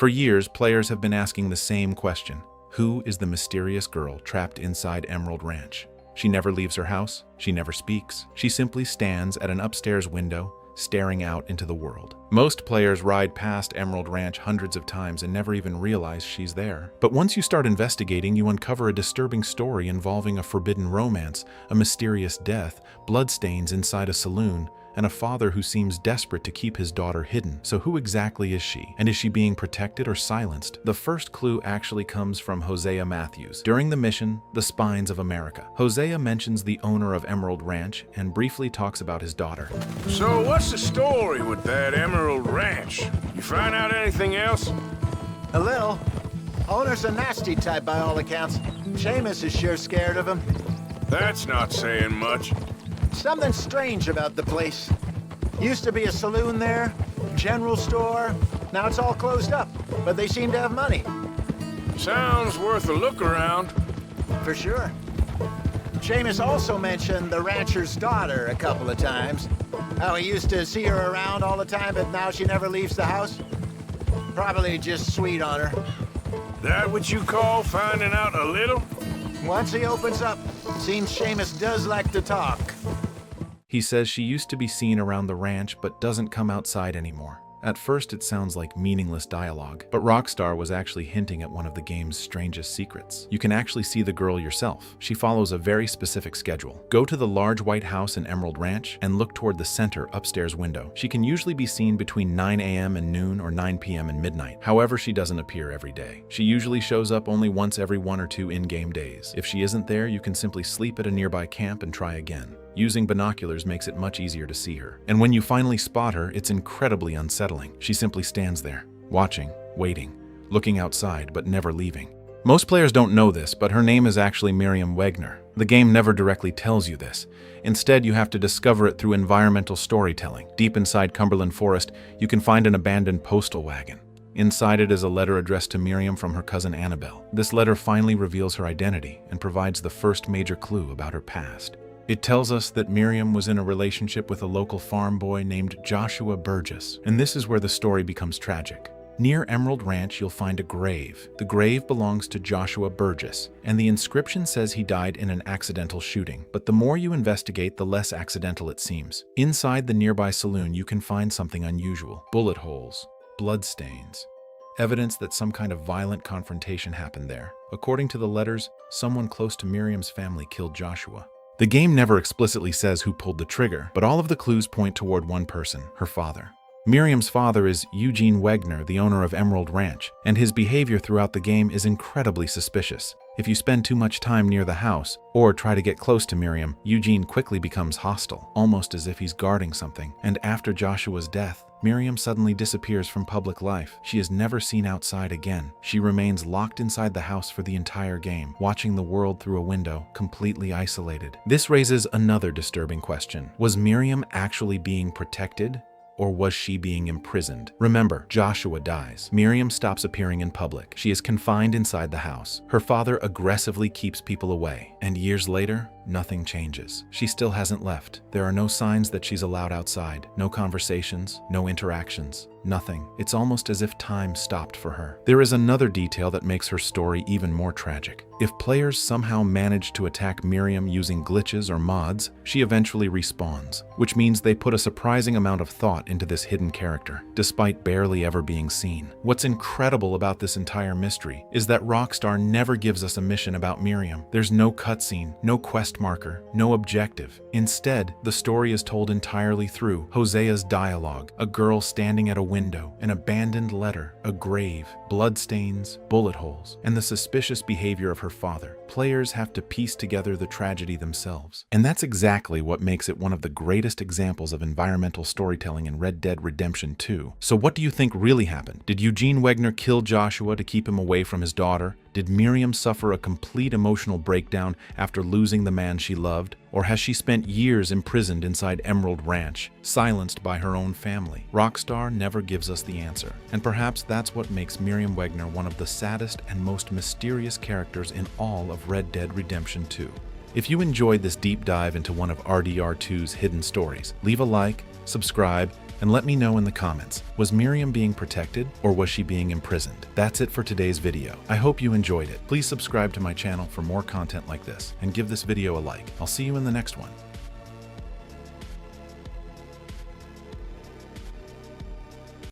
For years, players have been asking the same question. Who is the mysterious girl trapped inside Emerald Ranch? She never leaves her house. She never speaks. She simply stands at an upstairs window, staring out into the world. Most players ride past Emerald Ranch hundreds of times and never even realize she's there. But once you start investigating, you uncover a disturbing story involving a forbidden romance, a mysterious death, bloodstains inside a saloon, and a father who seems desperate to keep his daughter hidden. So who exactly is she? And is she being protected or silenced? The first clue actually comes from Hosea Matthews. During the mission, The Spines of America, Hosea mentions the owner of Emerald Ranch and briefly talks about his daughter. So what's the story with that Emerald Ranch? You find out anything else? A little. Owner's a nasty type by all accounts. Seamus is sure scared of him. That's not saying much. Something strange about the place. Used to be a saloon there, general store. Now it's all closed up, but they seem to have money. Sounds worth a look around. For sure. Seamus also mentioned the rancher's daughter a couple of times. How he used to see her around all the time, but now she never leaves the house. Probably just sweet on her. That what you call finding out a little? Once he opens up, seems Seamus does like to talk. He says she used to be seen around the ranch but doesn't come outside anymore. At first, it sounds like meaningless dialogue, but Rockstar was actually hinting at one of the game's strangest secrets. You can actually see the girl yourself. She follows a very specific schedule. Go to the large white house in Emerald Ranch and look toward the center upstairs window. She can usually be seen between 9 a.m. and noon or 9 p.m. and midnight. However, she doesn't appear every day. She usually shows up only once every 1 or 2 in-game days. If she isn't there, you can simply sleep at a nearby camp and try again. Using binoculars makes it much easier to see her. And when you finally spot her, it's incredibly unsettling. She simply stands there, watching, waiting, looking outside, but never leaving. Most players don't know this, but her name is actually Miriam Wegner. The game never directly tells you this. Instead, you have to discover it through environmental storytelling. Deep inside Cumberland Forest, you can find an abandoned postal wagon. Inside it is a letter addressed to Miriam from her cousin Annabelle. This letter finally reveals her identity and provides the first major clue about her past. It tells us that Miriam was in a relationship with a local farm boy named Joshua Burgess, and this is where the story becomes tragic. Near Emerald Ranch, you'll find a grave. The grave belongs to Joshua Burgess, and the inscription says he died in an accidental shooting. But the more you investigate, the less accidental it seems. Inside the nearby saloon, you can find something unusual. Bullet holes, bloodstains, evidence that some kind of violent confrontation happened there. According to the letters, someone close to Miriam's family killed Joshua. The game never explicitly says who pulled the trigger, but all of the clues point toward one person, her father. Miriam's father is Eugene Wegner, the owner of Emerald Ranch, and his behavior throughout the game is incredibly suspicious. If you spend too much time near the house or try to get close to Miriam, Eugene quickly becomes hostile, almost as if he's guarding something. And after Joshua's death, Miriam suddenly disappears from public life. She is never seen outside again. She remains locked inside the house for the entire game, watching the world through a window, completely isolated. This raises another disturbing question. Was Miriam actually being protected? Or was she being imprisoned? Remember, Joshua dies. Miriam stops appearing in public. She is confined inside the house. Her father aggressively keeps people away. And years later, nothing changes. She still hasn't left. There are no signs that she's allowed outside. No conversations, no interactions, nothing. It's almost as if time stopped for her. There is another detail that makes her story even more tragic. If players somehow manage to attack Miriam using glitches or mods, she eventually respawns, which means they put a surprising amount of thought into this hidden character, despite barely ever being seen. What's incredible about this entire mystery is that Rockstar never gives us a mission about Miriam. There's no cutscene, no quest marker, no objective. Instead, the story is told entirely through Hosea's dialogue, a girl standing at a window, an abandoned letter, a grave, bloodstains, bullet holes, and the suspicious behavior of her father. Players have to piece together the tragedy themselves. And that's exactly what makes it one of the greatest examples of environmental storytelling in Red Dead Redemption 2. So what do you think really happened? Did Eugene Wegner kill Joshua to keep him away from his daughter? Did Miriam suffer a complete emotional breakdown after losing the man she loved? Or has she spent years imprisoned inside Emerald Ranch, silenced by her own family? Rockstar never gives us the answer. And perhaps that's what makes Miriam Wegner one of the saddest and most mysterious characters in all of Red Dead Redemption 2. If you enjoyed this deep dive into one of RDR2's hidden stories, leave a like, subscribe, And let me know in the comments, was Miriam being protected or was she being imprisoned? That's it for today's video. I hope you enjoyed it. Please subscribe to my channel for more content like this and give this video a like. I'll see you in the next one.